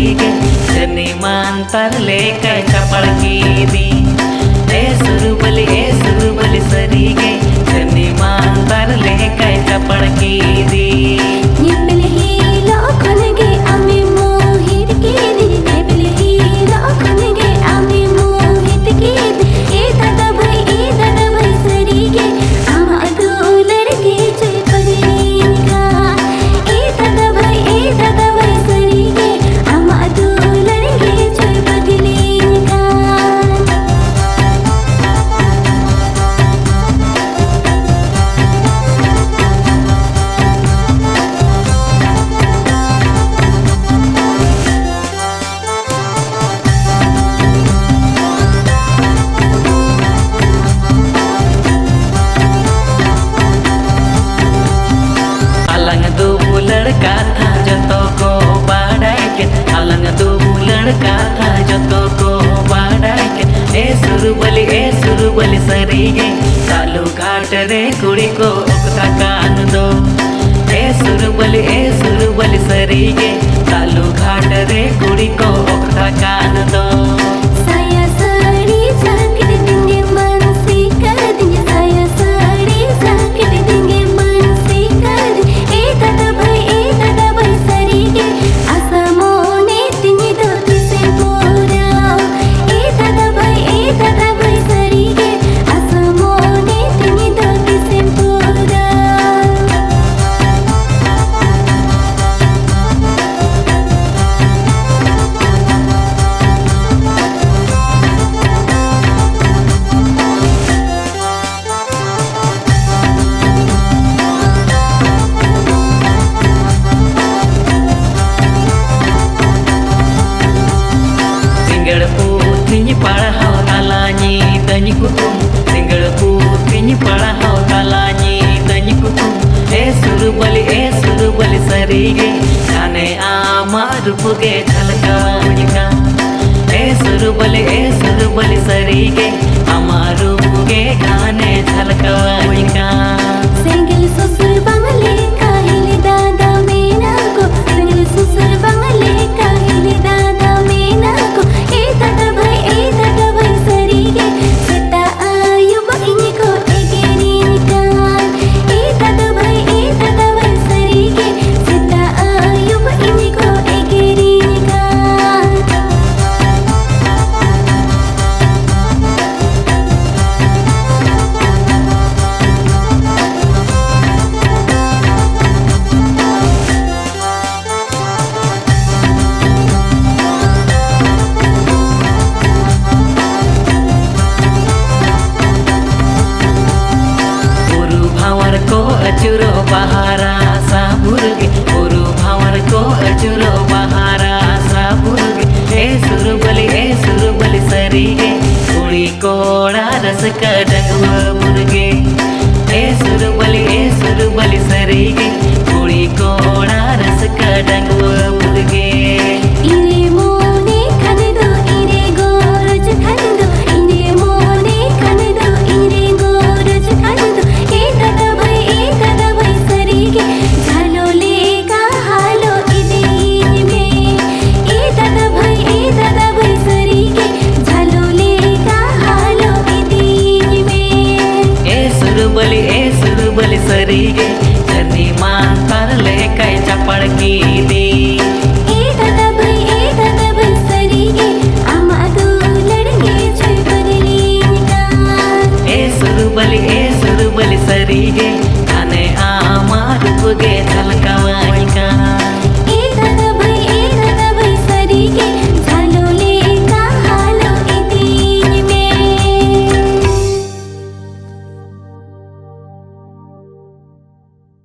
सरीगे जनी मांतर लेकर चपड़ की दी ए सुरबली सरीगे जनी मांतर लेकर चपड़ की दी लड़का था जतो को बाड़ाई के अलंग दो लड़का था जतो को बाड़ाई के ए सुरबली सरीगे चालू घाट रे कुड़ी को उकता कान दो ए सुरबली सरीगे चालू घाट रे कुड़ी को उकता कान दो पढ़ाओ तालानी तनी कुतुम सिंगड़ पूतिनी पढ़ाओ तालानी तनी कुतुम ए सुरबली सरीगे जाने आमार पुगे झलकावनिका ए सुरबली सरीगे आमार पुगे गाने झलकावनिका सिंगल सुसुर बंगले काहिले दादा मेना को सिंगल सुसुर बंगले काहिले दादा मेना को ए दादा भाई सरीगे सता आयु बहिनी को एगेरी निकाल ए दादा भाई सरीगे सता आयु बहिनी को एगेरी निकाल को अचुरो बहारा साबुरगे गुरु भावर को अचुरो बहारा साबुरगे ए सुरबली सरीगे कुड़ी कोड़ा रस का डंगवा